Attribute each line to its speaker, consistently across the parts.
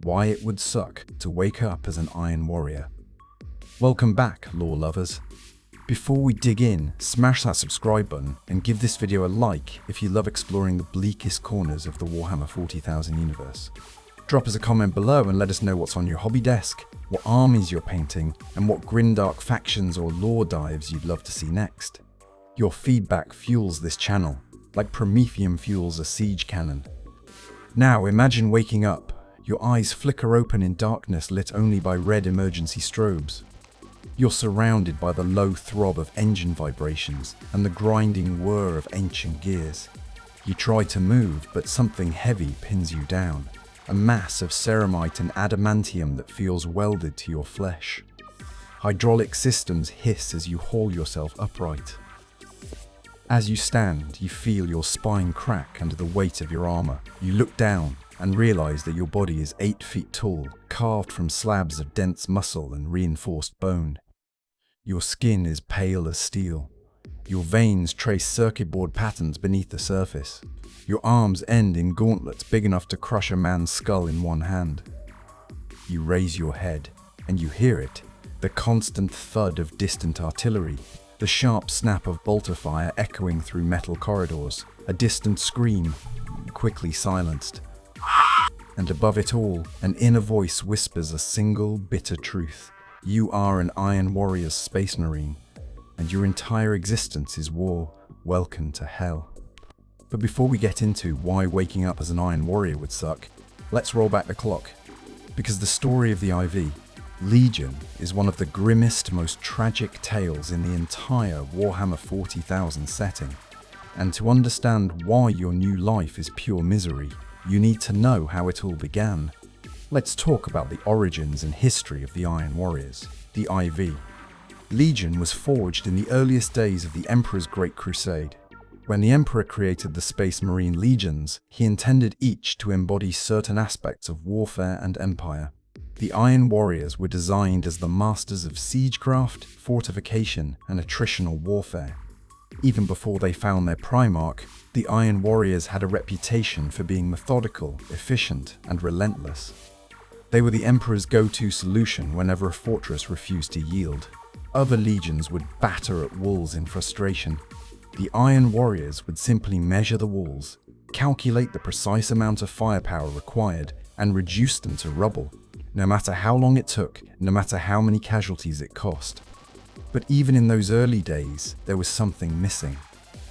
Speaker 1: why it would suck to wake up as an Iron Warrior. Welcome back, lore lovers. Before we dig in, smash that subscribe button and give this video a like if you love exploring the bleakest corners of the Warhammer 40,000 universe. Drop us a comment below and let us know what's on your hobby desk, what armies you're painting, and what grimdark factions or lore dives you'd love to see next. Your feedback fuels this channel, like Promethium fuels a siege cannon. Now imagine waking up, your eyes flicker open in darkness lit only by red emergency strobes. You're surrounded by the low throb of engine vibrations and the grinding whir of ancient gears. You try to move, but something heavy pins you down, a mass of ceramite and adamantium that feels welded to your flesh. Hydraulic systems hiss as you haul yourself upright. As you stand, you feel your spine crack under the weight of your armor. You look down and realize that your body is 8 feet tall, carved from slabs of dense muscle and reinforced bone. Your skin is pale as steel. Your veins trace circuit board patterns beneath the surface. Your arms end in gauntlets big enough to crush a man's skull in one hand. You raise your head, and you hear it, the constant thud of distant artillery, the sharp snap of bolter fire echoing through metal corridors, a distant scream, quickly silenced. And above it all, an inner voice whispers a single, bitter truth. You are an Iron Warriors Space Marine, and your entire existence is war. Welcome to hell. But before we get into why waking up as an Iron Warrior would suck, let's roll back the clock. Because the story of the IV, Legion, is one of the grimmest, most tragic tales in the entire Warhammer 40,000 setting. And to understand why your new life is pure misery, you need to know how it all began. Let's talk about the origins and history of the Iron Warriors, the IV. Legion was forged in the earliest days of the Emperor's Great Crusade. When the Emperor created the Space Marine Legions, he intended each to embody certain aspects of warfare and empire. The Iron Warriors were designed as the masters of siegecraft, fortification, and attritional warfare. Even before they found their Primarch, the Iron Warriors had a reputation for being methodical, efficient, and relentless. They were the Emperor's go-to solution whenever a fortress refused to yield. Other legions would batter at walls in frustration. The Iron Warriors would simply measure the walls, calculate the precise amount of firepower required, and reduce them to rubble, no matter how long it took, no matter how many casualties it cost. But even in those early days, there was something missing.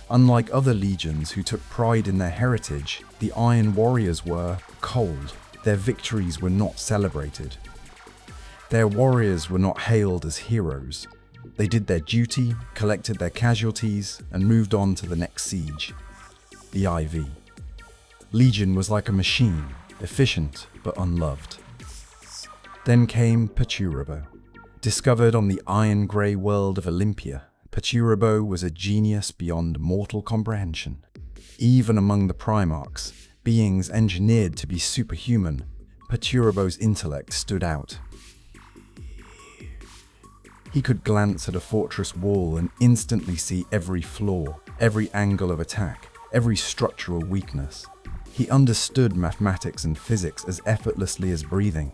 Speaker 1: Unlike other legions who took pride in their heritage, the Iron Warriors were cold. Their victories were not celebrated. Their warriors were not hailed as heroes. They did their duty, collected their casualties, and moved on to the next siege. The IV. Legion was like a machine, efficient but unloved. Then came Perturabo. Discovered on the iron-grey world of Olympia, Perturabo was a genius beyond mortal comprehension. Even among the Primarchs, beings engineered to be superhuman, Perturabo's intellect stood out. He could glance at a fortress wall and instantly see every flaw, every angle of attack, every structural weakness. He understood mathematics and physics as effortlessly as breathing.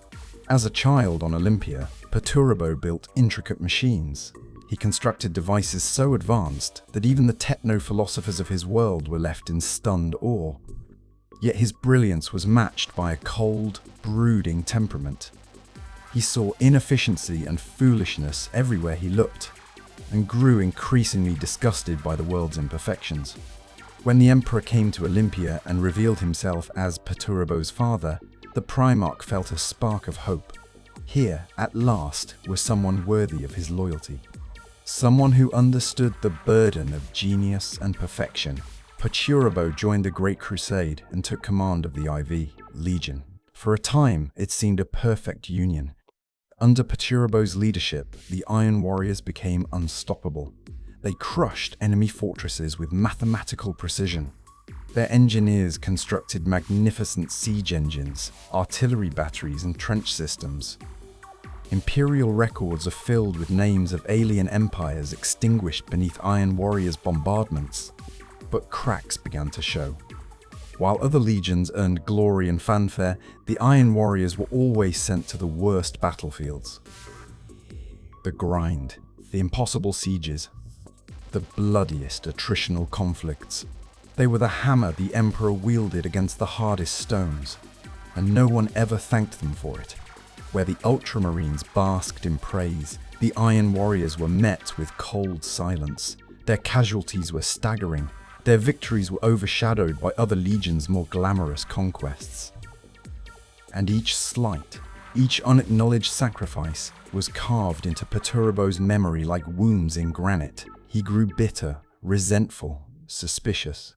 Speaker 1: As a child on Olympia, Perturabo built intricate machines. He constructed devices so advanced that even the techno-philosophers of his world were left in stunned awe. Yet his brilliance was matched by a cold, brooding temperament. He saw inefficiency and foolishness everywhere he looked, and grew increasingly disgusted by the world's imperfections. When the Emperor came to Olympia and revealed himself as Perturabo's father, the Primarch felt a spark of hope. Here, at last, was someone worthy of his loyalty. Someone who understood the burden of genius and perfection. Perturabo joined the Great Crusade and took command of the IV, Legion. For a time, it seemed a perfect union. Under Perturabo's leadership, the Iron Warriors became unstoppable. They crushed enemy fortresses with mathematical precision. Their engineers constructed magnificent siege engines, artillery batteries, and trench systems. Imperial records are filled with names of alien empires extinguished beneath Iron Warriors' bombardments. But cracks began to show. While other legions earned glory and fanfare, the Iron Warriors were always sent to the worst battlefields. The grind, the impossible sieges, the bloodiest attritional conflicts. They were the hammer the Emperor wielded against the hardest stones, and no one ever thanked them for it. Where the Ultramarines basked in praise, the Iron Warriors were met with cold silence. Their casualties were staggering. Their victories were overshadowed by other legions' more glamorous conquests. And each slight, each unacknowledged sacrifice was carved into Perturbo's memory like wounds in granite. He grew bitter, resentful, suspicious.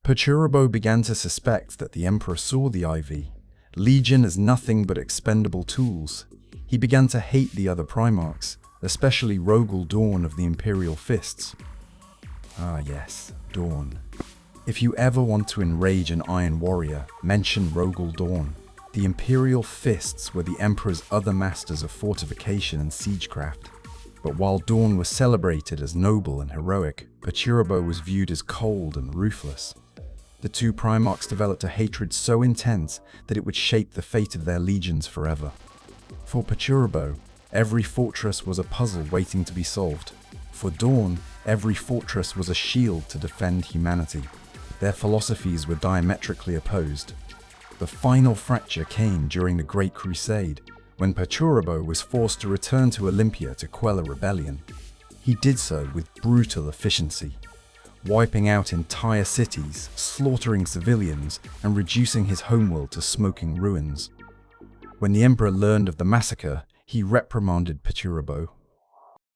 Speaker 1: Perturbo began to suspect that the Emperor saw the IV Legion as nothing but expendable tools. He began to hate the other Primarchs, especially Rogel Dawn of the Imperial Fists. Ah yes, Dawn. If you ever want to enrage an Iron Warrior, mention Rogel Dawn. The Imperial Fists were the Emperor's other masters of fortification and siegecraft. But while Dawn was celebrated as noble and heroic, Perturbo was viewed as cold and ruthless. The two Primarchs developed a hatred so intense that it would shape the fate of their legions forever. For Perturbo, every fortress was a puzzle waiting to be solved. For Dawn, every fortress was a shield to defend humanity. Their philosophies were diametrically opposed. The final fracture came during the Great Crusade, when Perturbo was forced to return to Olympia to quell a rebellion. He did so with brutal efficiency, wiping out entire cities, slaughtering civilians, and reducing his homeworld to smoking ruins. When the Emperor learned of the massacre, he reprimanded Perturbo.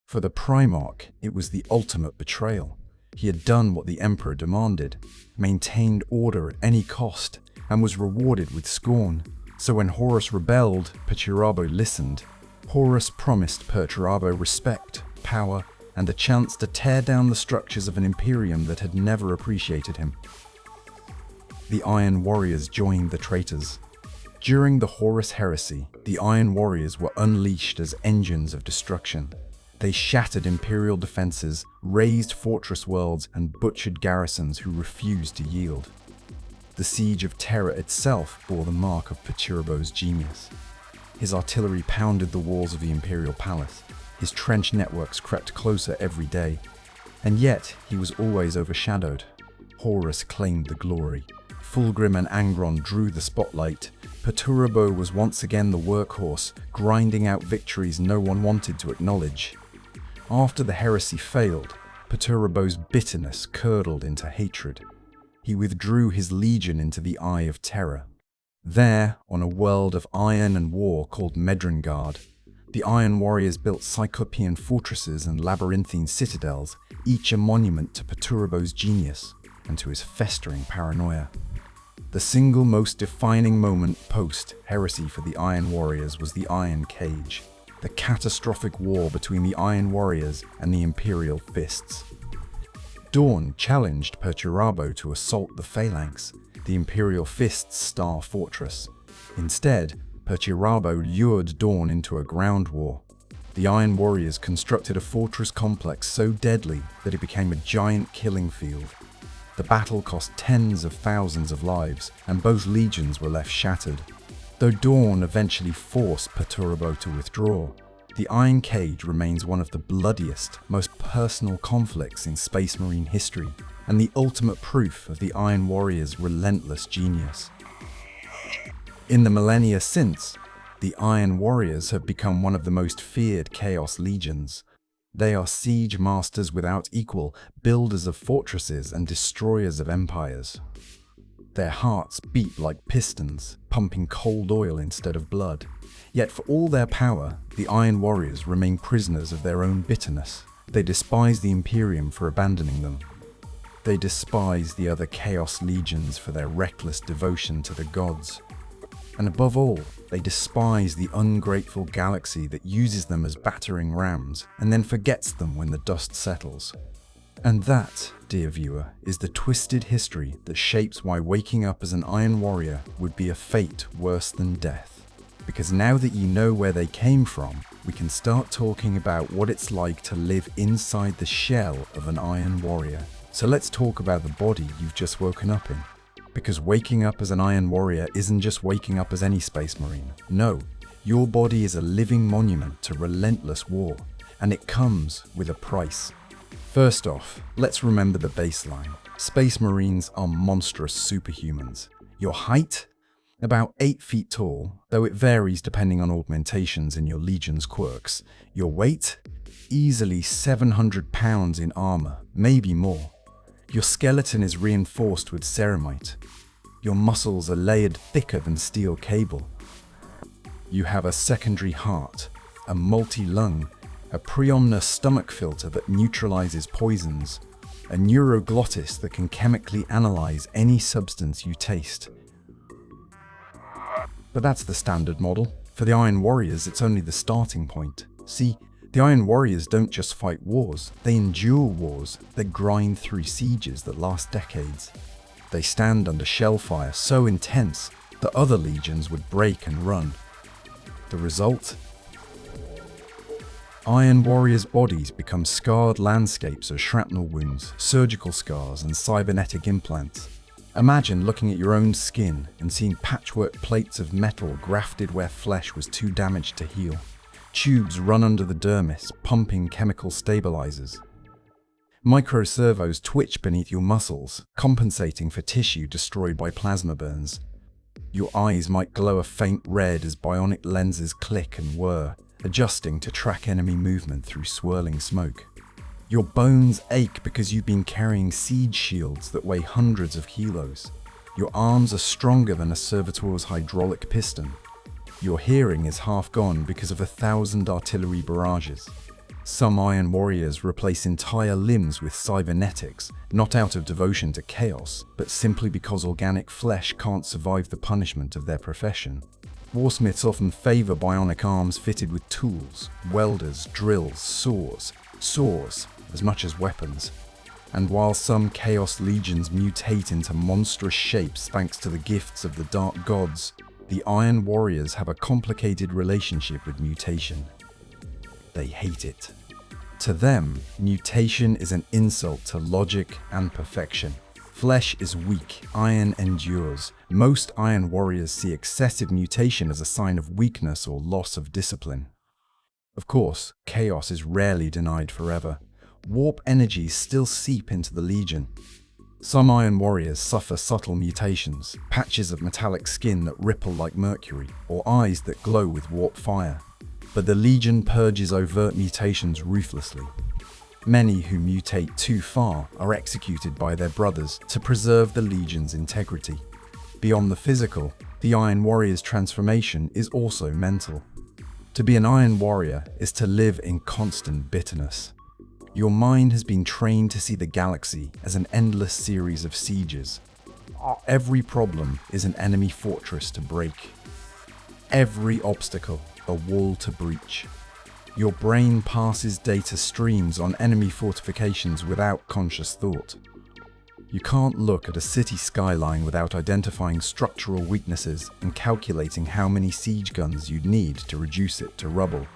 Speaker 1: For the Primarch, it was the ultimate betrayal. He had done what the Emperor demanded, maintained order at any cost, and was rewarded with scorn. So when Horus rebelled, Perturbo listened. Horus promised Perturbo respect, power, and the chance to tear down the structures of an imperium that had never appreciated him. The Iron Warriors joined the traitors. During the Horus heresy, the Iron Warriors were unleashed as engines of destruction. They shattered imperial defenses, razed fortress worlds, and butchered garrisons who refused to yield. The Siege of Terra itself bore the mark of Perturbo's genius. His artillery pounded the walls of the imperial palace. His trench networks crept closer every day, and yet he was always overshadowed. Horus claimed the glory. Fulgrim and Angron drew the spotlight. Perturbo was once again the workhorse, grinding out victories no one wanted to acknowledge. After the heresy failed, Perturbo's bitterness curdled into hatred. He withdrew his legion into the Eye of Terror. There, on a world of iron and war called Medrengard, the Iron Warriors built Cyclopean fortresses and labyrinthine citadels, each a monument to Perturbo's genius and to his festering paranoia. The single most defining moment post-heresy for the Iron Warriors was the Iron Cage, the catastrophic war between the Iron Warriors and the Imperial Fists. Dawn challenged Perturbo to assault the Phalanx, the Imperial Fists' star fortress. Instead, Perturbo lured Dawn into a ground war. The Iron Warriors constructed a fortress complex so deadly that it became a giant killing field. The battle cost tens of thousands of lives, and both legions were left shattered. Though Dawn eventually forced Perturbo to withdraw, the Iron Cage remains one of the bloodiest, most personal conflicts in Space Marine history, and the ultimate proof of the Iron Warriors' relentless genius. In the millennia since, the Iron Warriors have become one of the most feared Chaos Legions. They are siege masters without equal, builders of fortresses and destroyers of empires. Their hearts beat like pistons, pumping cold oil instead of blood. Yet for all their power, the Iron Warriors remain prisoners of their own bitterness. They despise the Imperium for abandoning them. They despise the other Chaos Legions for their reckless devotion to the gods. And above all, they despise the ungrateful galaxy that uses them as battering rams and then forgets them when the dust settles. And that, dear viewer, is the twisted history that shapes why waking up as an Iron Warrior would be a fate worse than death. Because now that you know where they came from, we can start talking about what it's like to live inside the shell of an Iron Warrior. So let's talk about the body you've just woken up in. Because waking up as an Iron Warrior isn't just waking up as any Space Marine. No, your body is a living monument to relentless war, and it comes with a price. First off, let's remember the baseline. Space Marines are monstrous superhumans. Your height? About 8 feet tall, though it varies depending on augmentations in your Legion's quirks. Your weight? Easily 700 pounds in armor, maybe more. Your skeleton is reinforced with ceramite. Your muscles are layered thicker than steel cable. You have a secondary heart, a multi-lung, a preomnous stomach filter that neutralizes poisons, a neuroglottis that can chemically analyze any substance you taste. But that's the standard model. For the Iron Warriors, it's only the starting point. See, the Iron Warriors don't just fight wars, they endure wars that grind through sieges that last decades. They stand under shellfire so intense that other legions would break and run. The result? Iron Warriors' bodies become scarred landscapes of shrapnel wounds, surgical scars, and cybernetic implants. Imagine looking at your own skin and seeing patchwork plates of metal grafted where flesh was too damaged to heal. Tubes run under the dermis, pumping chemical stabilizers. Microservos twitch beneath your muscles, compensating for tissue destroyed by plasma burns. Your eyes might glow a faint red as bionic lenses click and whir, adjusting to track enemy movement through swirling smoke. Your bones ache because you've been carrying siege shields that weigh hundreds of kilos. Your arms are stronger than a servitor's hydraulic piston. Your hearing is half gone because of 1,000 artillery barrages. Some Iron Warriors replace entire limbs with cybernetics, not out of devotion to chaos, but simply because organic flesh can't survive the punishment of their profession. Warsmiths often favor bionic arms fitted with tools, welders, drills, saws, as much as weapons. And while some Chaos Legions mutate into monstrous shapes thanks to the gifts of the Dark Gods, the Iron Warriors have a complicated relationship with mutation. They hate it. To them, mutation is an insult to logic and perfection. Flesh is weak, iron endures. Most Iron Warriors see excessive mutation as a sign of weakness or loss of discipline. Of course, chaos is rarely denied forever. Warp energies still seep into the Legion. Some Iron Warriors suffer subtle mutations, patches of metallic skin that ripple like mercury, or eyes that glow with warp fire. But the Legion purges overt mutations ruthlessly. Many who mutate too far are executed by their brothers to preserve the Legion's integrity. Beyond the physical, the Iron Warrior's transformation is also mental. To be an Iron Warrior is to live in constant bitterness. Your mind has been trained to see the galaxy as an endless series of sieges. Every problem is an enemy fortress to break. Every obstacle, a wall to breach. Your brain passes data streams on enemy fortifications without conscious thought. You can't look at a city skyline without identifying structural weaknesses and calculating how many siege guns you'd need to reduce it to rubble.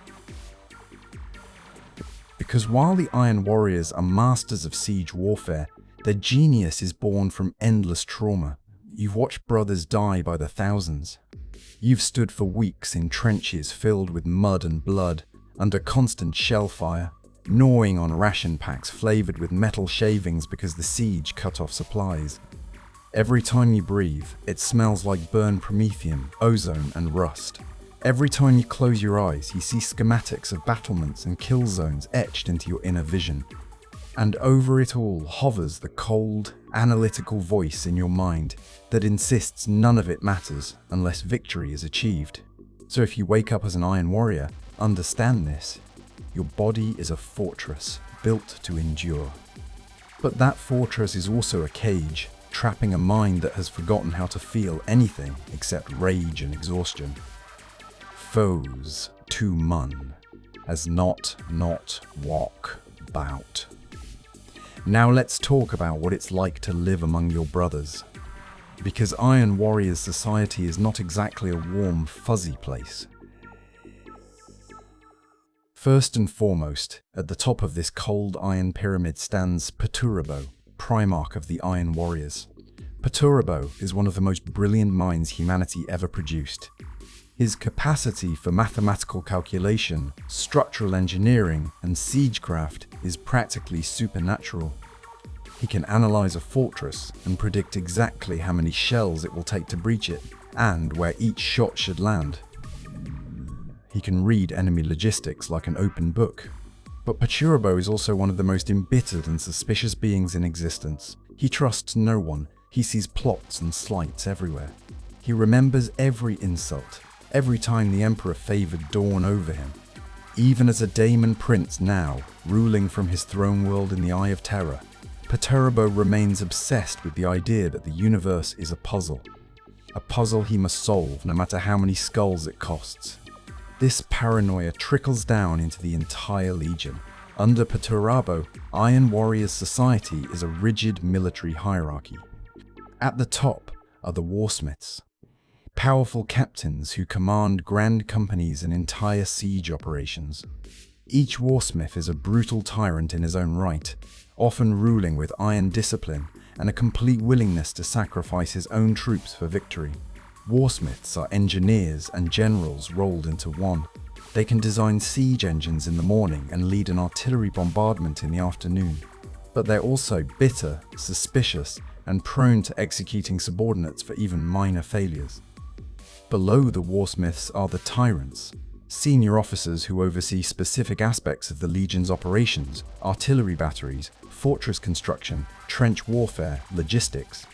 Speaker 1: Because while the Iron Warriors are masters of siege warfare, their genius is born from endless trauma. You've watched brothers die by the thousands. You've stood for weeks in trenches filled with mud and blood, under constant shell fire, gnawing on ration packs flavored with metal shavings because the siege cut off supplies. Every time you breathe, it smells like burned promethium, ozone, and rust. Every time you close your eyes, you see schematics of battlements and kill zones etched into your inner vision. And over it all hovers the cold, analytical voice in your mind that insists none of it matters unless victory is achieved. So if you wake up as an Iron Warrior, understand this. Your body is a fortress, built to endure. But that fortress is also a cage, trapping a mind that has forgotten how to feel anything except rage and exhaustion. Foes to mun, as not walk bout. Now let's talk about what it's like to live among your brothers. Because Iron Warriors society is not exactly a warm, fuzzy place. First and foremost, at the top of this cold iron pyramid stands Perturabo, Primarch of the Iron Warriors. Perturabo is one of the most brilliant minds humanity ever produced. His capacity for mathematical calculation, structural engineering, and siegecraft is practically supernatural. He can analyze a fortress and predict exactly how many shells it will take to breach it, and where each shot should land. He can read enemy logistics like an open book. But Perturabo is also one of the most embittered and suspicious beings in existence. He trusts no one. He sees plots and slights everywhere. He remembers every insult, every time the Emperor favored dawn over him. Even as a daemon prince now, ruling from his throne world in the Eye of Terror, Perturabo remains obsessed with the idea that the universe is a puzzle he must solve no matter how many skulls it costs. This paranoia trickles down into the entire Legion. Under Perturabo, Iron Warriors society is a rigid military hierarchy. At the top are the warsmiths, powerful captains who command grand companies and entire siege operations. Each warsmith is a brutal tyrant in his own right, often ruling with iron discipline and a complete willingness to sacrifice his own troops for victory. Warsmiths are engineers and generals rolled into one. They can design siege engines in the morning and lead an artillery bombardment in the afternoon. But they're also bitter, suspicious, and prone to executing subordinates for even minor failures. Below the warsmiths are the tyrants, senior officers who oversee specific aspects of the Legion's operations, artillery batteries, fortress construction, trench warfare, logistics.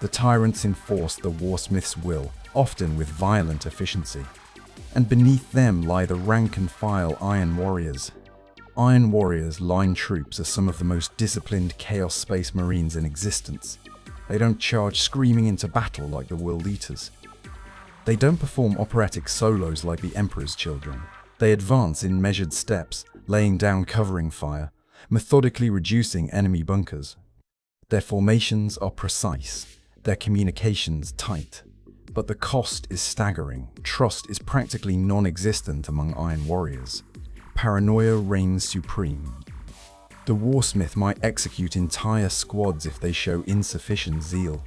Speaker 1: The tyrants enforce the warsmith's will, often with violent efficiency. And beneath them lie the rank-and-file Iron Warriors. Iron Warriors line troops are some of the most disciplined Chaos Space Marines in existence. They don't charge screaming into battle like the World Eaters. They don't perform operatic solos like the Emperor's Children. They advance in measured steps, laying down covering fire, methodically reducing enemy bunkers. Their formations are precise, their communications tight. But the cost is staggering. Trust is practically non-existent among Iron Warriors. Paranoia reigns supreme. The warsmith might execute entire squads if they show insufficient zeal.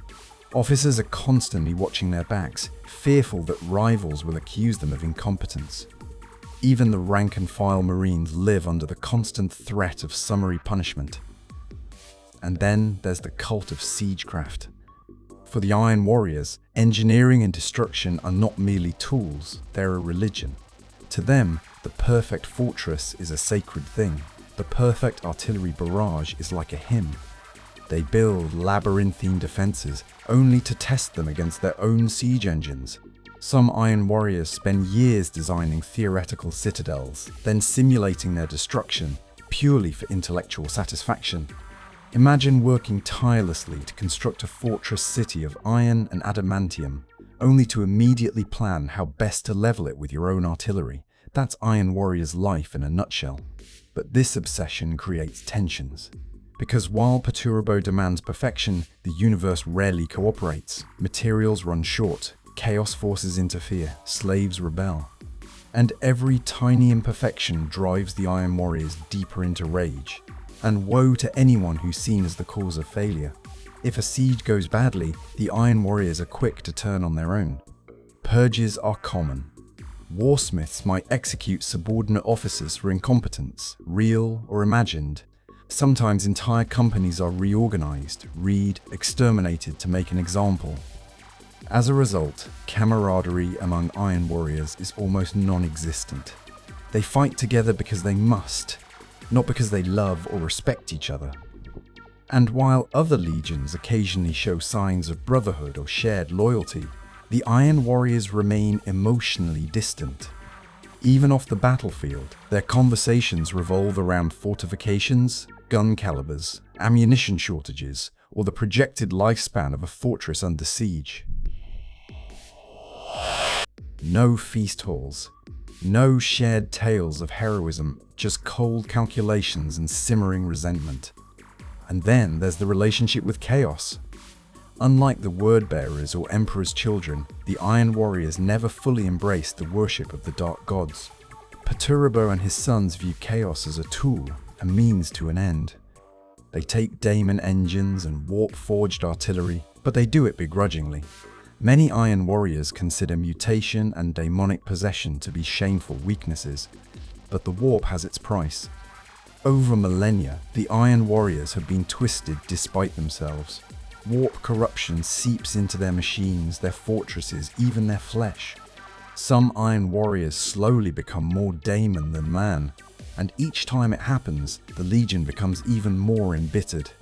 Speaker 1: Officers are constantly watching their backs, fearful that rivals will accuse them of incompetence. Even the rank-and-file Marines live under the constant threat of summary punishment. And then there's the cult of siegecraft. For the Iron Warriors, engineering and destruction are not merely tools, they're a religion. To them, the perfect fortress is a sacred thing. The perfect artillery barrage is like a hymn. They build labyrinthine defenses, only to test them against their own siege engines. Some Iron Warriors spend years designing theoretical citadels, then simulating their destruction, purely for intellectual satisfaction. Imagine working tirelessly to construct a fortress city of iron and adamantium, only to immediately plan how best to level it with your own artillery. That's Iron Warrior's life in a nutshell. But this obsession creates tensions. Because while Perturabo demands perfection, the universe rarely cooperates. Materials run short, chaos forces interfere, slaves rebel. And every tiny imperfection drives the Iron Warriors deeper into rage. And woe to anyone who's seen as the cause of failure. If a siege goes badly, the Iron Warriors are quick to turn on their own. Purges are common. Warsmiths might execute subordinate officers for incompetence, real or imagined. Sometimes entire companies are reorganized, exterminated to make an example. As a result, camaraderie among Iron Warriors is almost non-existent. They fight together because they must, not because they love or respect each other. And while other legions occasionally show signs of brotherhood or shared loyalty, the Iron Warriors remain emotionally distant. Even off the battlefield, their conversations revolve around fortifications, gun calibers, ammunition shortages, or the projected lifespan of a fortress under siege. No feast halls, no shared tales of heroism, just cold calculations and simmering resentment. And then there's the relationship with chaos. Unlike the Word-Bearers or Emperor's Children, the Iron Warriors never fully embraced the worship of the Dark Gods. Perturabo and his sons view chaos as a tool, a means to an end. They take daemon engines and warp-forged artillery, but they do it begrudgingly. Many Iron Warriors consider mutation and daemonic possession to be shameful weaknesses, but the warp has its price. Over millennia, the Iron Warriors have been twisted despite themselves. Warp corruption seeps into their machines, their fortresses, even their flesh. Some Iron Warriors slowly become more daemon than man, and each time it happens, the Legion becomes even more embittered.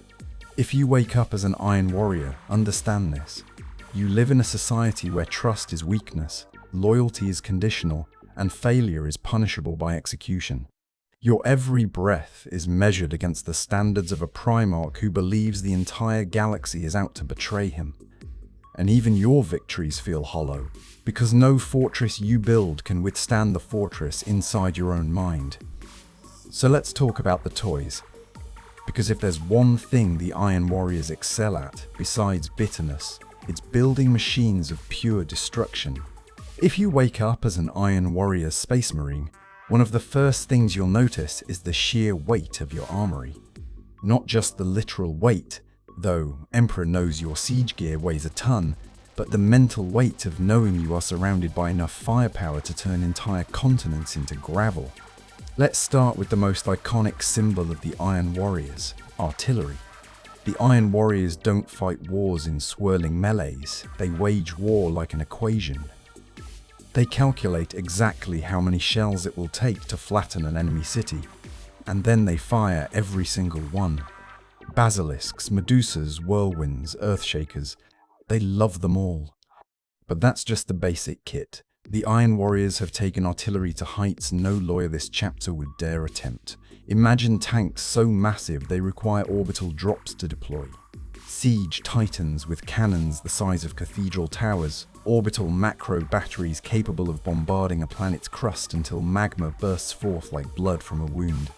Speaker 1: If you wake up as an Iron Warrior, understand this. You live in a society where trust is weakness, loyalty is conditional, and failure is punishable by execution. Your every breath is measured against the standards of a Primarch who believes the entire galaxy is out to betray him. And even your victories feel hollow, because no fortress you build can withstand the fortress inside your own mind. So let's talk about the toys. Because if there's one thing the Iron Warriors excel at, besides bitterness, it's building machines of pure destruction. If you wake up as an Iron Warrior Space Marine, one of the first things you'll notice is the sheer weight of your armory. Not just the literal weight, though Emperor knows your siege gear weighs a ton, but the mental weight of knowing you are surrounded by enough firepower to turn entire continents into gravel. Let's start with the most iconic symbol of the Iron Warriors, artillery. The Iron Warriors don't fight wars in swirling melees, they wage war like an equation. They calculate exactly how many shells it will take to flatten an enemy city, and then they fire every single one. Basilisks, Medusas, whirlwinds, earthshakers, they love them all. But that's just the basic kit. The Iron Warriors have taken artillery to heights no lawyer this chapter would dare attempt. Imagine tanks so massive they require orbital drops to deploy. Siege titans with cannons the size of cathedral towers. Orbital macro batteries capable of bombarding a planet's crust until magma bursts forth like blood from a wound.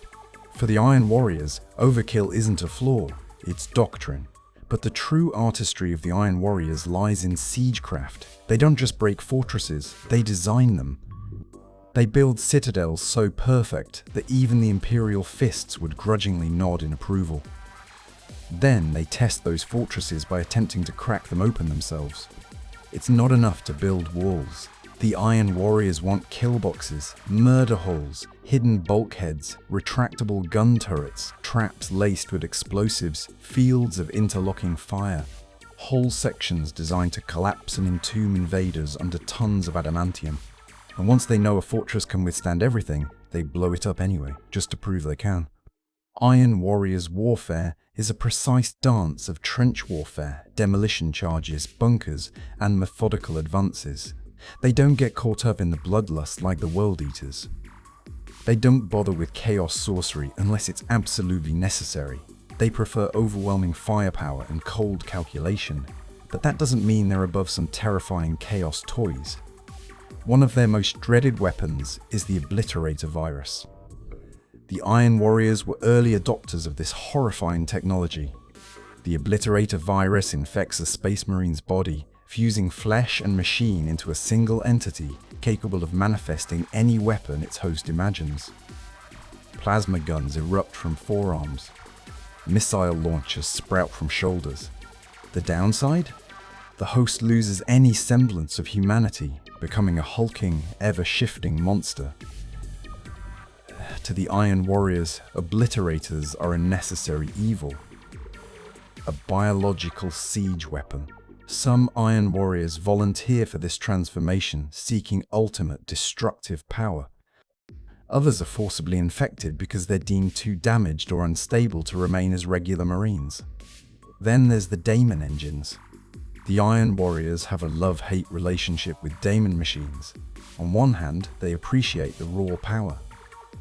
Speaker 1: For the Iron Warriors, overkill isn't a flaw, it's doctrine. But the true artistry of the Iron Warriors lies in siegecraft. They don't just break fortresses, they design them. They build citadels so perfect that even the Imperial fists would grudgingly nod in approval. Then they test those fortresses by attempting to crack them open themselves. It's not enough to build walls. The Iron Warriors want kill boxes, murder holes, hidden bulkheads, retractable gun turrets, traps laced with explosives, fields of interlocking fire, whole sections designed to collapse and entomb invaders under tons of adamantium. And once they know a fortress can withstand everything, they blow it up anyway, just to prove they can. Iron Warriors warfare is a precise dance of trench warfare, demolition charges, bunkers, and methodical advances. They don't get caught up in the bloodlust like the World Eaters. They don't bother with chaos sorcery unless it's absolutely necessary. They prefer overwhelming firepower and cold calculation, but that doesn't mean they're above some terrifying chaos toys. One of their most dreaded weapons is the Obliterator virus. The Iron Warriors were early adopters of this horrifying technology. The Obliterator virus infects a Space Marine's body, fusing flesh and machine into a single entity capable of manifesting any weapon its host imagines. Plasma guns erupt from forearms. Missile launchers sprout from shoulders. The downside? The host loses any semblance of humanity, becoming a hulking, ever-shifting monster. To the Iron Warriors, obliterators are a necessary evil. A biological siege weapon. Some Iron Warriors volunteer for this transformation, seeking ultimate destructive power. Others are forcibly infected because they're deemed too damaged or unstable to remain as regular Marines. Then there's the daemon engines. The Iron Warriors have a love-hate relationship with daemon machines. On one hand, they appreciate the raw power.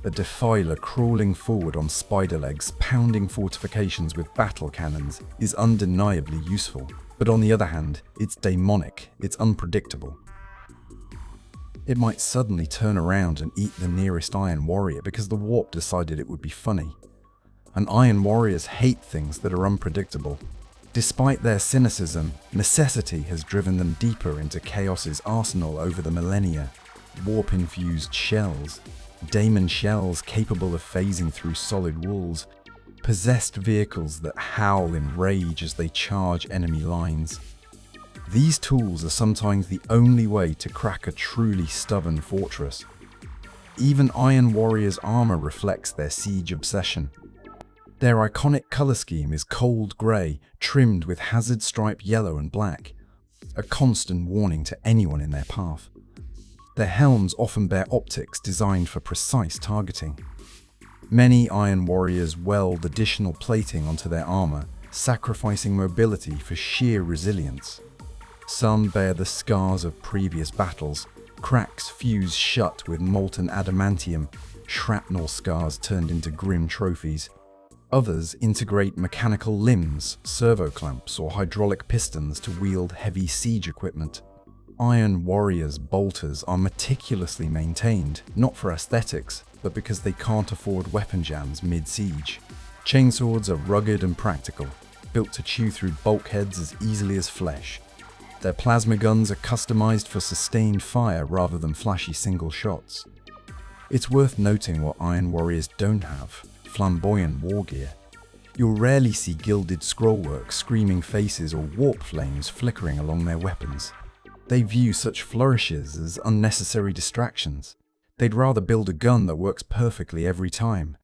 Speaker 1: A defiler crawling forward on spider legs, pounding fortifications with battle cannons, is undeniably useful. But on the other hand, it's daemonic, it's unpredictable. It might suddenly turn around and eat the nearest Iron Warrior because the warp decided it would be funny. And Iron Warriors hate things that are unpredictable. Despite their cynicism, necessity has driven them deeper into Chaos's arsenal over the millennia. Warp-infused shells, daemon shells capable of phasing through solid walls, possessed vehicles that howl in rage as they charge enemy lines. These tools are sometimes the only way to crack a truly stubborn fortress. Even Iron Warriors' armor reflects their siege obsession. Their iconic color scheme is cold grey, trimmed with hazard stripe yellow and black, a constant warning to anyone in their path. Their helms often bear optics designed for precise targeting. Many Iron Warriors weld additional plating onto their armor, sacrificing mobility for sheer resilience. Some bear the scars of previous battles, cracks fused shut with molten adamantium, shrapnel scars turned into grim trophies. Others integrate mechanical limbs, servo clamps, or hydraulic pistons to wield heavy siege equipment. Iron Warriors' bolters are meticulously maintained, not for aesthetics, but because they can't afford weapon jams mid-siege. Chainswords are rugged and practical, built to chew through bulkheads as easily as flesh. Their plasma guns are customized for sustained fire rather than flashy single shots. It's worth noting what Iron Warriors don't have: flamboyant war gear. You'll rarely see gilded scrollwork, screaming faces, or warp flames flickering along their weapons. They view such flourishes as unnecessary distractions. They'd rather build a gun that works perfectly every time.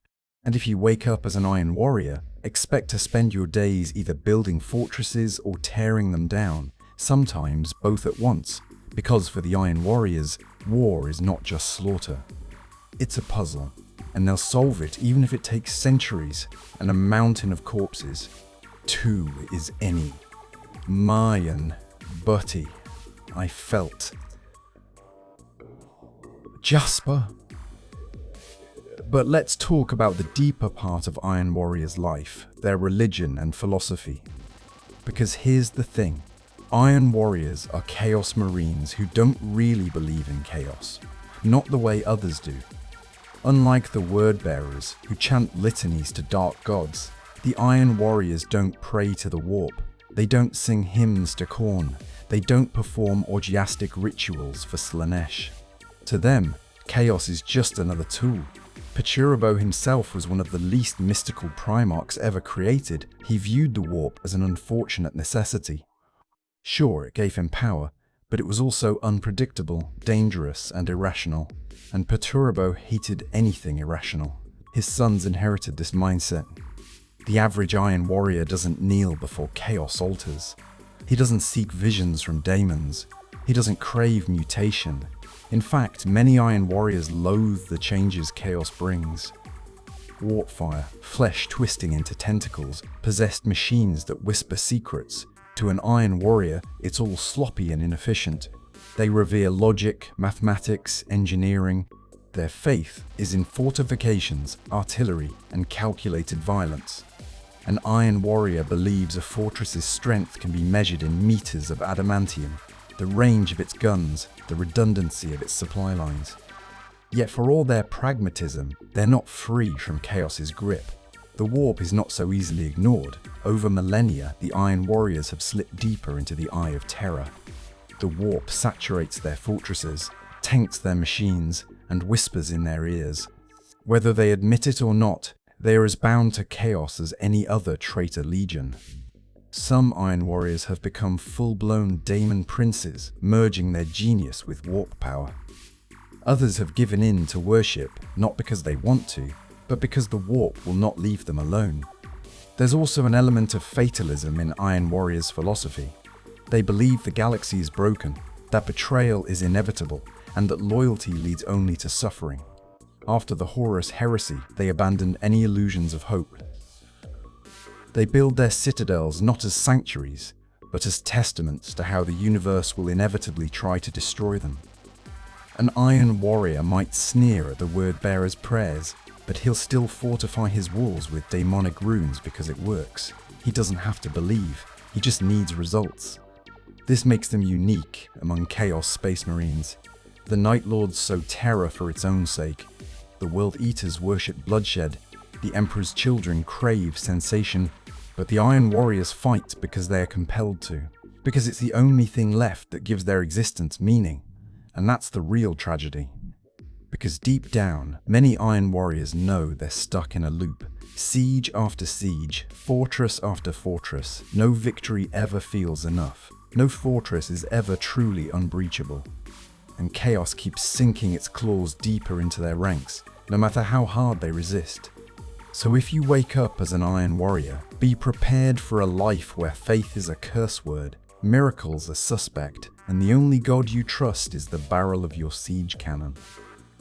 Speaker 1: And if you wake up as an Iron Warrior, expect to spend your days either building fortresses or tearing them down, sometimes both at once, because for the Iron Warriors, war is not just slaughter. It's a puzzle, and they'll solve it even if it takes centuries and a mountain of corpses. 2 is any. Mayan, Butty, I felt. Jasper. But let's talk about the deeper part of Iron Warriors' life, their religion and philosophy. Because here's the thing. Iron Warriors are Chaos Marines who don't really believe in chaos, not the way others do. Unlike the Word-Bearers, who chant litanies to dark gods, the Iron Warriors don't pray to the warp, they don't sing hymns to Khorne, they don't perform orgiastic rituals for Slaanesh. To them, chaos is just another tool. Perturabo himself was one of the least mystical Primarchs ever created. He viewed the warp as an unfortunate necessity. Sure, it gave him power, but it was also unpredictable, dangerous, and irrational. And Perturabo hated anything irrational. His sons inherited this mindset. The average Iron Warrior doesn't kneel before chaos altars. He doesn't seek visions from daemons. He doesn't crave mutation. In fact, many Iron Warriors loathe the changes chaos brings. Warpfire, flesh twisting into tentacles, possessed machines that whisper secrets. To an Iron Warrior, it's all sloppy and inefficient. They revere logic, mathematics, engineering. Their faith is in fortifications, artillery, and calculated violence. An Iron Warrior believes a fortress's strength can be measured in meters of adamantium, the range of its guns, the redundancy of its supply lines. Yet for all their pragmatism, they're not free from chaos's grip. The warp is not so easily ignored. Over millennia, the Iron Warriors have slipped deeper into the Eye of Terror. The warp saturates their fortresses, taints their machines, and whispers in their ears. Whether they admit it or not, they are as bound to chaos as any other traitor legion. Some Iron Warriors have become full-blown daemon princes, merging their genius with warp power. Others have given in to worship, not because they want to, but because the warp will not leave them alone. There's also an element of fatalism in Iron Warriors' philosophy. They believe the galaxy is broken, that betrayal is inevitable, and that loyalty leads only to suffering. After the Horus heresy, they abandoned any illusions of hope. They build their citadels not as sanctuaries, but as testaments to how the universe will inevitably try to destroy them. An Iron Warrior might sneer at the Word-Bearer's prayers, but he'll still fortify his walls with daemonic runes because it works. He doesn't have to believe, he just needs results. This makes them unique among Chaos Space Marines. The Night Lords sow terror for its own sake. The World Eaters worship bloodshed. The Emperor's children crave sensation. But the Iron Warriors fight because they are compelled to. Because it's the only thing left that gives their existence meaning. And that's the real tragedy. Because deep down, many Iron Warriors know they're stuck in a loop. Siege after siege, fortress after fortress, no victory ever feels enough. No fortress is ever truly unbreachable. And chaos keeps sinking its claws deeper into their ranks, no matter how hard they resist. So if you wake up as an Iron Warrior, be prepared for a life where faith is a curse word, miracles are suspect, and the only god you trust is the barrel of your siege cannon.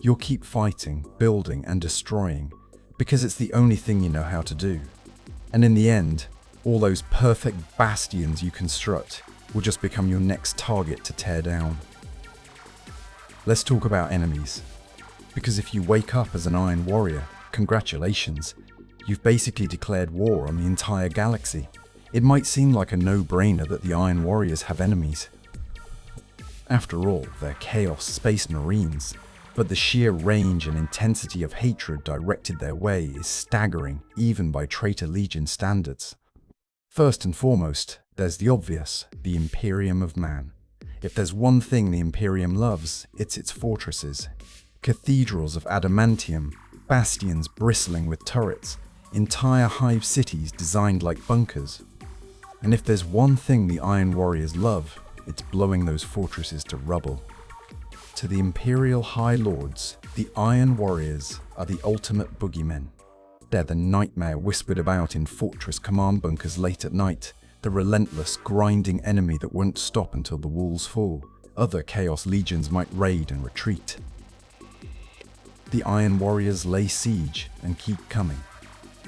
Speaker 1: You'll keep fighting, building, and destroying, because it's the only thing you know how to do. And in the end, all those perfect bastions you construct will just become your next target to tear down. Let's talk about enemies. Because if you wake up as an Iron Warrior, congratulations, you've basically declared war on the entire galaxy. It might seem like a no-brainer that the Iron Warriors have enemies. After all, they're Chaos Space Marines, but the sheer range and intensity of hatred directed their way is staggering, even by Traitor Legion standards. First and foremost, there's the obvious, the Imperium of Man. If there's one thing the Imperium loves, it's its fortresses. Cathedrals of adamantium, bastions bristling with turrets, entire hive cities designed like bunkers. And if there's one thing the Iron Warriors love, it's blowing those fortresses to rubble. To the Imperial High Lords, the Iron Warriors are the ultimate boogeymen. They're the nightmare whispered about in fortress command bunkers late at night, the relentless, grinding enemy that won't stop until the walls fall. Other Chaos Legions might raid and retreat. The Iron Warriors lay siege and keep coming.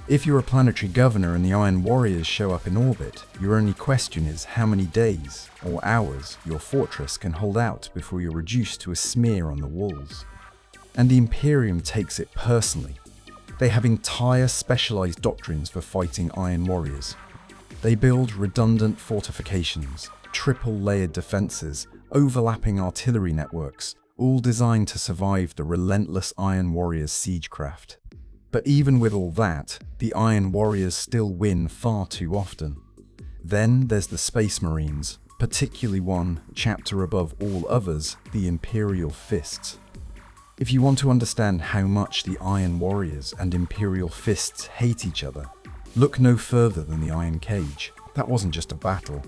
Speaker 1: If you're a planetary governor and the Iron Warriors show up in orbit, your only question is how many days or hours your fortress can hold out before you're reduced to a smear on the walls. And the Imperium takes it personally. They have entire specialized doctrines for fighting Iron Warriors. They build redundant fortifications, triple-layered defenses, overlapping artillery networks, all designed to survive the relentless Iron Warriors' siegecraft. But even with all that, the Iron Warriors still win far too often. Then there's the Space Marines, particularly one chapter above all others, the Imperial Fists. If you want to understand how much the Iron Warriors and Imperial Fists hate each other, look no further than the Iron Cage. That wasn't just a battle.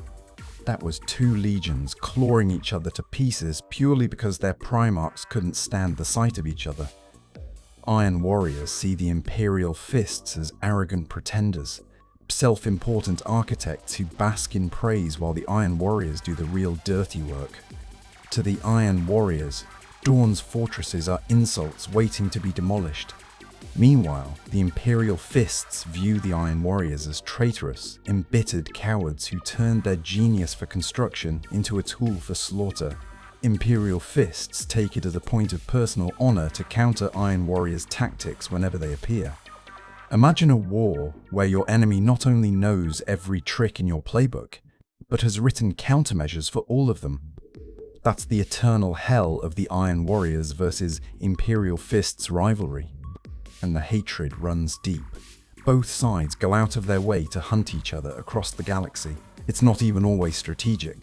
Speaker 1: That was two legions clawing each other to pieces purely because their primarchs couldn't stand the sight of each other. Iron Warriors see the Imperial Fists as arrogant pretenders, self-important architects who bask in praise while the Iron Warriors do the real dirty work. To the Iron Warriors, Dawn's fortresses are insults waiting to be demolished. Meanwhile, the Imperial Fists view the Iron Warriors as traitorous, embittered cowards who turned their genius for construction into a tool for slaughter. Imperial Fists take it as a point of personal honor to counter Iron Warriors' tactics whenever they appear. Imagine a war where your enemy not only knows every trick in your playbook, but has written countermeasures for all of them. That's the eternal hell of the Iron Warriors versus Imperial Fists rivalry. And the hatred runs deep. Both sides go out of their way to hunt each other across the galaxy. It's not even always strategic.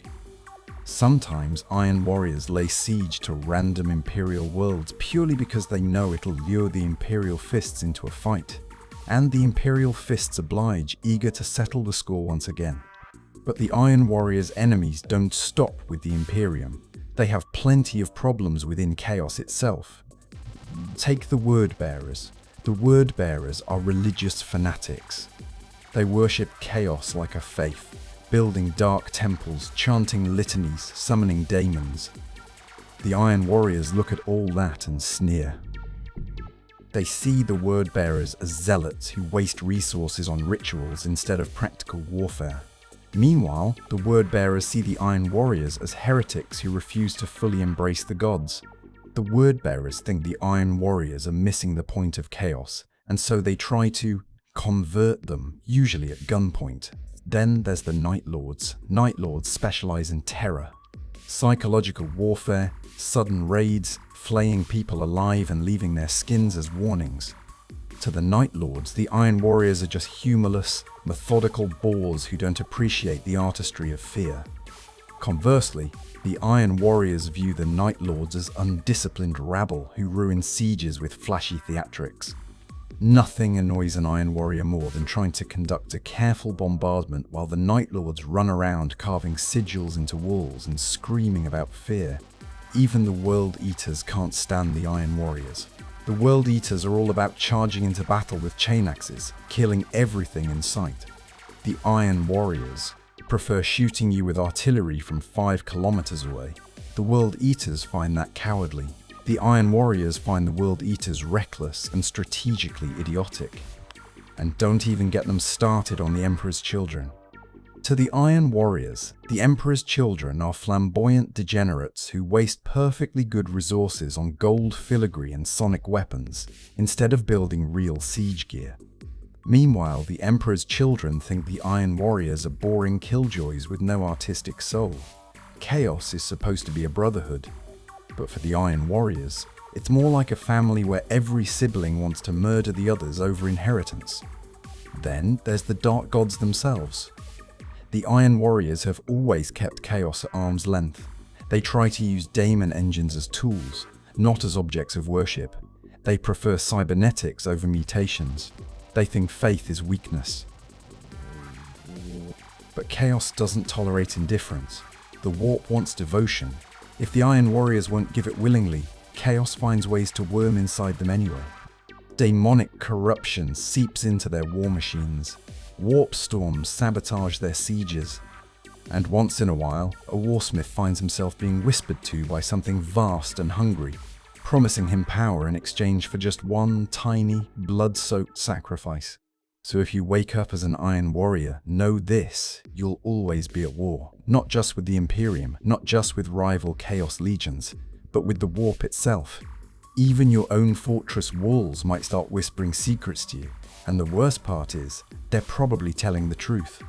Speaker 1: Sometimes Iron Warriors lay siege to random Imperial worlds purely because they know it'll lure the Imperial Fists into a fight. And the Imperial Fists oblige, eager to settle the score once again. But the Iron Warriors' enemies don't stop with the Imperium. They have plenty of problems within Chaos itself. Take the Word-Bearers. The Word-Bearers are religious fanatics. They worship chaos like a faith, building dark temples, chanting litanies, summoning daemons. The Iron Warriors look at all that and sneer. They see the Word-Bearers as zealots who waste resources on rituals instead of practical warfare. Meanwhile, the Word-Bearers see the Iron Warriors as heretics who refuse to fully embrace the gods. The Word-Bearers think the Iron Warriors are missing the point of chaos, and so they try to convert them, usually at gunpoint. Then there's the Night Lords. Night Lords specialize in terror. Psychological warfare, sudden raids, flaying people alive and leaving their skins as warnings. To the Night Lords, the Iron Warriors are just humorless, methodical bores who don't appreciate the artistry of fear. Conversely, the Iron Warriors view the Night Lords as undisciplined rabble who ruin sieges with flashy theatrics. Nothing annoys an Iron Warrior more than trying to conduct a careful bombardment while the Night Lords run around carving sigils into walls and screaming about fear. Even the World Eaters can't stand the Iron Warriors. The World Eaters are all about charging into battle with chain axes, killing everything in sight. The Iron Warriors prefer shooting you with artillery from 5 kilometers away. The World Eaters find that cowardly. The Iron Warriors find the World Eaters reckless and strategically idiotic. And don't even get them started on the Emperor's Children. To the Iron Warriors, the Emperor's Children are flamboyant degenerates who waste perfectly good resources on gold filigree and sonic weapons instead of building real siege gear. Meanwhile, the Emperor's Children think the Iron Warriors are boring killjoys with no artistic soul. Chaos is supposed to be a brotherhood, but for the Iron Warriors, it's more like a family where every sibling wants to murder the others over inheritance. Then there's the Dark Gods themselves. The Iron Warriors have always kept chaos at arm's length. They try to use daemon engines as tools, not as objects of worship. They prefer cybernetics over mutations. They think faith is weakness. But chaos doesn't tolerate indifference. The warp wants devotion. If the Iron Warriors won't give it willingly, chaos finds ways to worm inside them anyway. Demonic corruption seeps into their war machines. Warp storms sabotage their sieges. And once in a while, a warsmith finds himself being whispered to by something vast and hungry, promising him power in exchange for just one tiny, blood-soaked sacrifice. So if you wake up as an Iron Warrior, know this: you'll always be at war. Not just with the Imperium, not just with rival Chaos Legions, but with the warp itself. Even your own fortress walls might start whispering secrets to you, and the worst part is, they're probably telling the truth.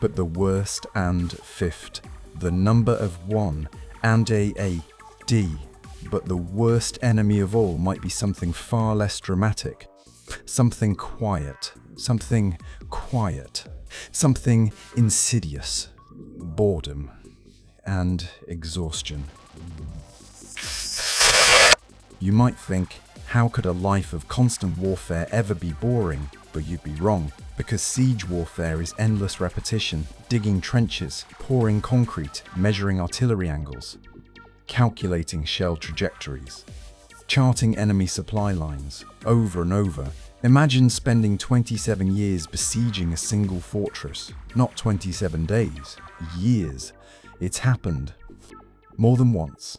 Speaker 1: But the worst and fifth, the number of 1 and AAD, but the worst enemy of all might be something far less dramatic. Something quiet. Something insidious, boredom, and exhaustion. You might think, how could a life of constant warfare ever be boring? But you'd be wrong, because siege warfare is endless repetition, digging trenches, pouring concrete, measuring artillery angles, calculating shell trajectories, charting enemy supply lines, over and over. Imagine spending 27 years besieging a single fortress. Not 27 days, years. It's happened. More than once.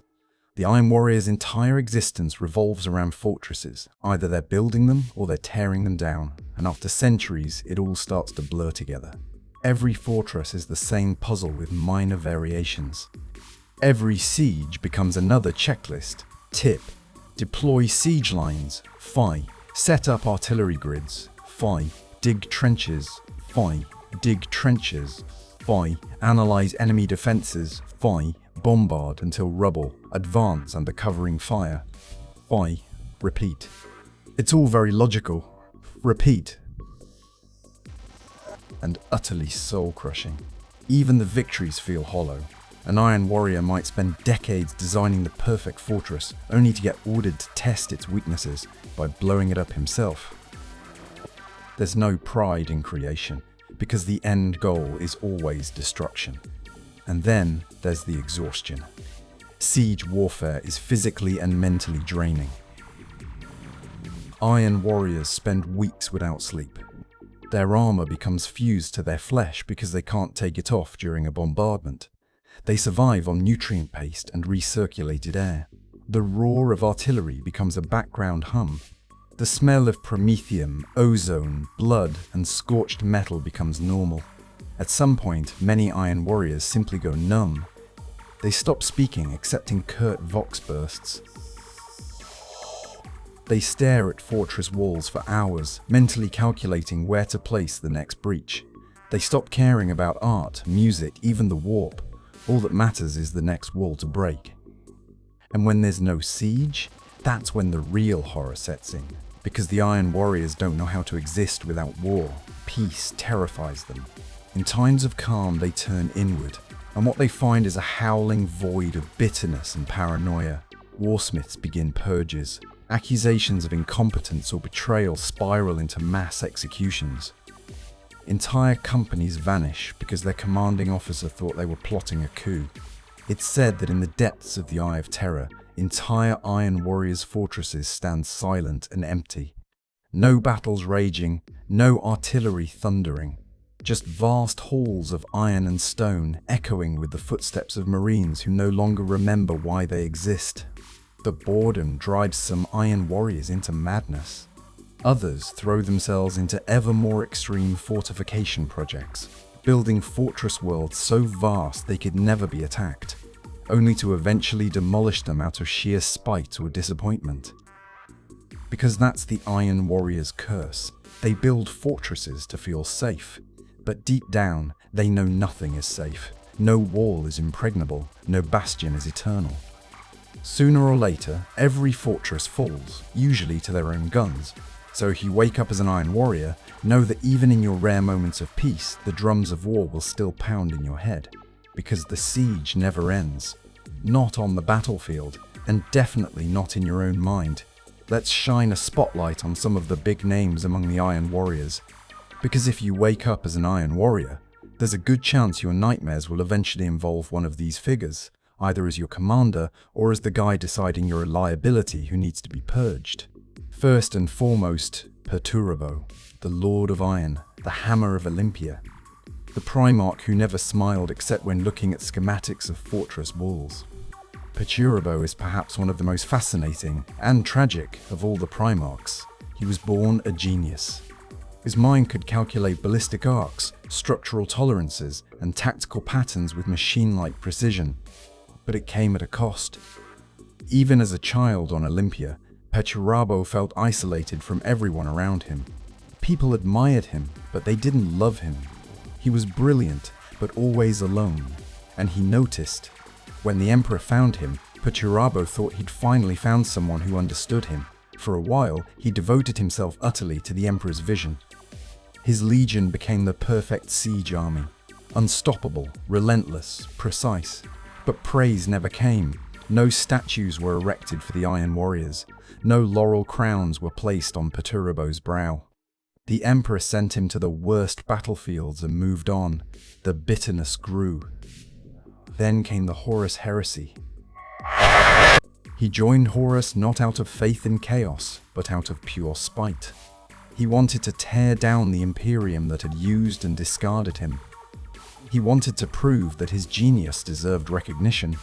Speaker 1: The Iron Warrior's entire existence revolves around fortresses. Either they're building them or they're tearing them down. And after centuries, it all starts to blur together. Every fortress is the same puzzle with minor variations. Every siege becomes another checklist. Tip: deploy siege lines. Phi. Set up artillery grids. Phi. Dig trenches. Phi. Dig trenches. Phi. Analyze enemy defenses. Phi. Bombard until rubble. Advance under covering fire. Phi. Repeat. It's all very logical. Repeat. And utterly soul-crushing. Even the victories feel hollow. An Iron Warrior might spend decades designing the perfect fortress, only to get ordered to test its weaknesses by blowing it up himself. There's no pride in creation, because the end goal is always destruction. And then there's the exhaustion. Siege warfare is physically and mentally draining. Iron Warriors spend weeks without sleep. Their armor becomes fused to their flesh because they can't take it off during a bombardment. They survive on nutrient paste and recirculated air. The roar of artillery becomes a background hum. The smell of promethium, ozone, blood, and scorched metal becomes normal. At some point, many Iron Warriors simply go numb. They stop speaking, except in curt vox bursts. They stare at fortress walls for hours, mentally calculating where to place the next breach. They stop caring about art, music, even the warp. All that matters is the next wall to break. And when there's no siege, that's when the real horror sets in. Because the Iron Warriors don't know how to exist without war. Peace terrifies them. In times of calm, they turn inward. And what they find is a howling void of bitterness and paranoia. Warsmiths begin purges. Accusations of incompetence or betrayal spiral into mass executions. Entire companies vanish because their commanding officer thought they were plotting a coup. It's said that in the depths of the Eye of Terror, entire Iron Warriors fortresses stand silent and empty. No battles raging, no artillery thundering. Just vast halls of iron and stone echoing with the footsteps of Marines who no longer remember why they exist. The boredom drives some Iron Warriors into madness. Others throw themselves into ever more extreme fortification projects, building fortress worlds so vast they could never be attacked, only to eventually demolish them out of sheer spite or disappointment. Because that's the Iron Warriors' curse. They build fortresses to feel safe, but deep down, they know nothing is safe. No wall is impregnable, no bastion is eternal. Sooner or later, every fortress falls, usually to their own guns. So if you wake up as an Iron Warrior, know that even in your rare moments of peace, the drums of war will still pound in your head. Because the siege never ends. Not on the battlefield, and definitely not in your own mind. Let's shine a spotlight on some of the big names among the Iron Warriors. Because if you wake up as an Iron Warrior, there's a good chance your nightmares will eventually involve one of these figures, either as your commander or as the guy deciding you're a liability who needs to be purged. First and foremost, Perturabo, the Lord of Iron, the Hammer of Olympia. The Primarch who never smiled except when looking at schematics of fortress walls. Perturabo is perhaps one of the most fascinating and tragic of all the Primarchs. He was born a genius. His mind could calculate ballistic arcs, structural tolerances, and tactical patterns with machine-like precision. But it came at a cost. Even as a child on Olympia, Perturabo felt isolated from everyone around him. People admired him, but they didn't love him. He was brilliant, but always alone. And he noticed. When the Emperor found him, Perturabo thought he'd finally found someone who understood him. For a while, he devoted himself utterly to the Emperor's vision. His legion became the perfect siege army. Unstoppable, relentless, precise. But praise never came. No statues were erected for the Iron Warriors. No laurel crowns were placed on Perturabo's brow. The Emperor sent him to the worst battlefields and moved on. The bitterness grew. Then came the Horus heresy. He joined Horus not out of faith in chaos, but out of pure spite. He wanted to tear down the Imperium that had used and discarded him. He wanted to prove that his genius deserved recognition.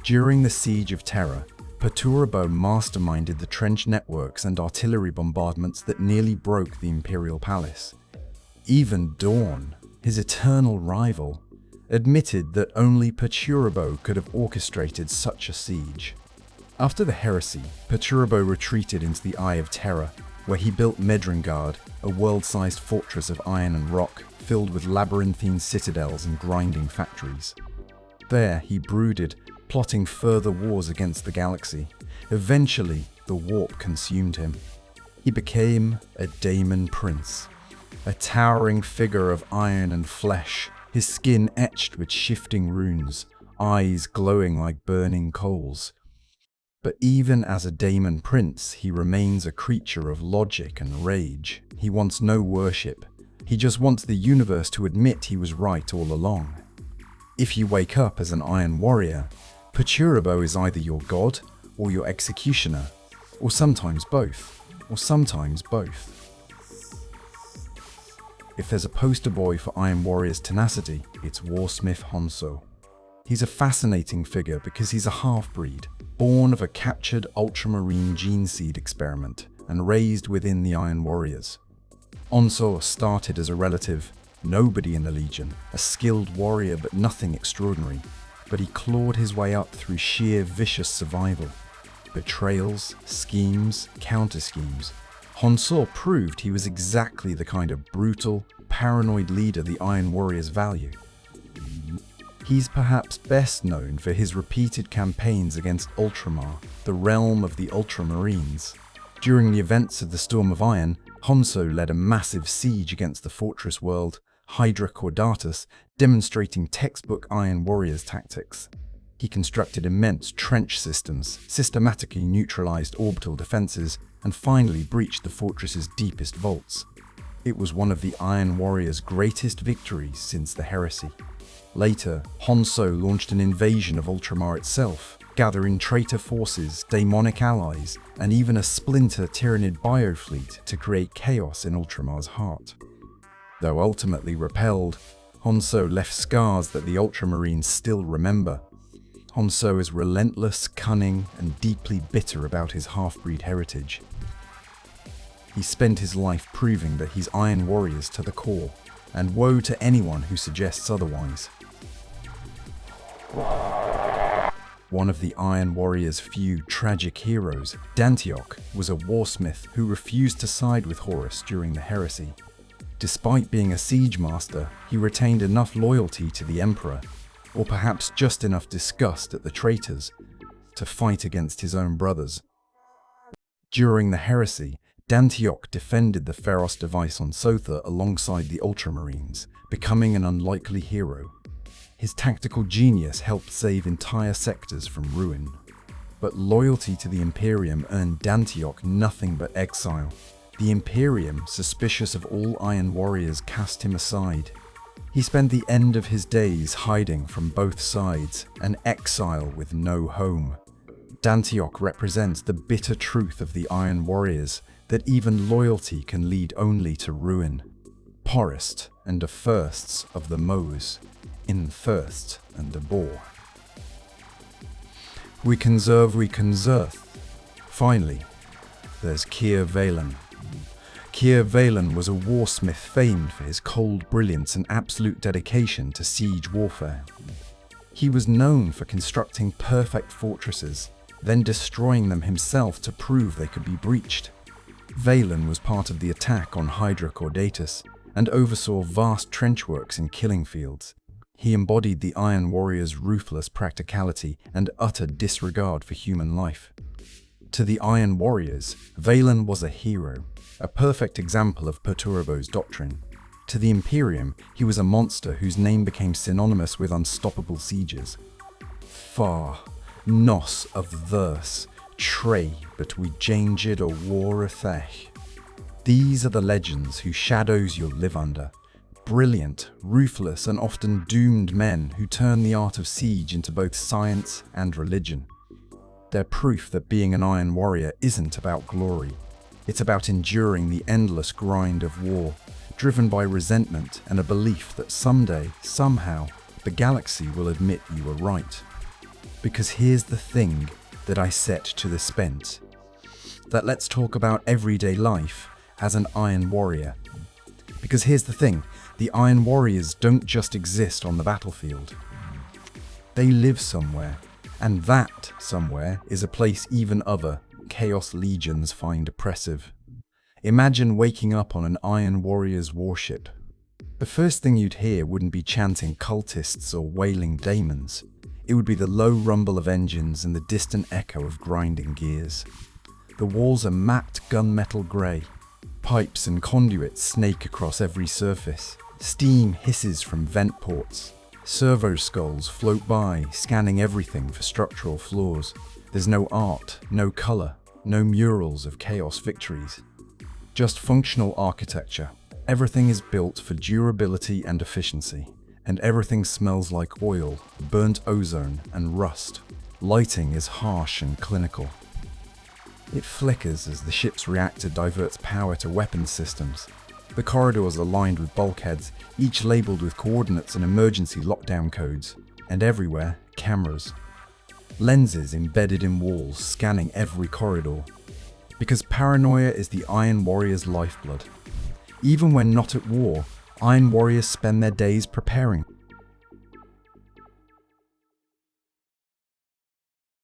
Speaker 1: During the Siege of Terror, Perturabo masterminded the trench networks and artillery bombardments that nearly broke the Imperial Palace. Even Dawn, his eternal rival, admitted that only Perturabo could have orchestrated such a siege. After the heresy, Perturabo retreated into the Eye of Terror, where he built Medringard, a world-sized fortress of iron and rock, filled with labyrinthine citadels and grinding factories. There he brooded, plotting further wars against the galaxy. Eventually, the warp consumed him. He became a Daemon Prince, a towering figure of iron and flesh, his skin etched with shifting runes, eyes glowing like burning coals. But even as a Daemon Prince, he remains a creature of logic and rage. He wants no worship. He just wants the universe to admit he was right all along. If you wake up as an Iron Warrior, Perturabo is either your god or your executioner, or sometimes both, If there's a poster boy for Iron Warrior's tenacity, it's Warsmith Honso. He's a fascinating figure because he's a half-breed, born of a captured ultramarine gene seed experiment and raised within the Iron Warriors. Honso started as a relative, nobody in the Legion, a skilled warrior but nothing extraordinary, but he clawed his way up through sheer vicious survival. Betrayals, schemes, counter-schemes. Honso proved he was exactly the kind of brutal, paranoid leader the Iron Warriors value. He's perhaps best known for his repeated campaigns against Ultramar, the realm of the Ultramarines. During the events of the Storm of Iron, Honso led a massive siege against the fortress world, Hydra Caudatus, demonstrating textbook Iron Warriors tactics. He constructed immense trench systems, systematically neutralized orbital defenses, and finally breached the fortress's deepest vaults. It was one of the Iron Warriors' greatest victories since the heresy. Later, Hanso launched an invasion of Ultramar itself, gathering traitor forces, demonic allies, and even a splinter Tyranid biofleet to create chaos in Ultramar's heart. Though ultimately repelled, Hanso left scars that the Ultramarines still remember. Hanso is relentless, cunning, and deeply bitter about his half-breed heritage. He spent his life proving that he's Iron Warriors to the core, and woe to anyone who suggests otherwise. One of the Iron Warriors' few tragic heroes, Dantiok, was a warsmith who refused to side with Horus during the heresy. Despite being a siege master, he retained enough loyalty to the Emperor, or perhaps just enough disgust at the traitors, to fight against his own brothers. During the heresy, Dantiok defended the Pharos device on Sotha alongside the Ultramarines, becoming an unlikely hero. His tactical genius helped save entire sectors from ruin. But loyalty to the Imperium earned Dantiok nothing but exile. The Imperium, suspicious of all Iron Warriors, cast him aside. He spent the end of his days hiding from both sides, an exile with no home. Dantiok represents the bitter truth of the Iron Warriors, that even loyalty can lead only to ruin. Poorest and the firsts of the Moes, in thirst and the bore. We conserve. Finally, there's Keir Valen. Keir Valen was a warsmith famed for his cold brilliance and absolute dedication to siege warfare. He was known for constructing perfect fortresses, then destroying them himself to prove they could be breached. Valen was part of the attack on Hydra Caudatus and oversaw vast trenchworks in killing fields. He embodied the Iron Warriors' ruthless practicality and utter disregard for human life. To the Iron Warriors, Valen was a hero, a perfect example of Perturbo's doctrine. To the Imperium, he was a monster whose name became synonymous with unstoppable sieges. Far, nos of verse, Trey, but we changed a war of thech. These are the legends whose shadows you'll live under. Brilliant, ruthless, and often doomed men who turn the art of siege into both science and religion. They're proof that being an Iron Warrior isn't about glory. It's about enduring the endless grind of war, driven by resentment and a belief that someday, somehow, the galaxy will admit you were right. Because here's the thing that I set to the spent. That let's talk about everyday life as an Iron Warrior. Because here's the thing, the Iron Warriors don't just exist on the battlefield. They live somewhere, and that somewhere is a place even other Chaos Legions find oppressive. Imagine waking up on an Iron Warriors warship. The first thing you'd hear wouldn't be chanting cultists or wailing daemons. It would be the low rumble of engines and the distant echo of grinding gears. The walls are matte gunmetal grey. Pipes and conduits snake across every surface. Steam hisses from vent ports. Servo skulls float by, scanning everything for structural flaws. There's no art, no colour, no murals of chaos victories. Just functional architecture. Everything is built for durability and efficiency. And everything smells like oil, burnt ozone, and rust. Lighting is harsh and clinical. It flickers as the ship's reactor diverts power to weapons systems. The corridors are lined with bulkheads, each labelled with coordinates and emergency lockdown codes. And everywhere, cameras. Lenses embedded in walls, scanning every corridor. Because paranoia is the Iron Warriors' lifeblood. Even when not at war, Iron Warriors spend their days preparing.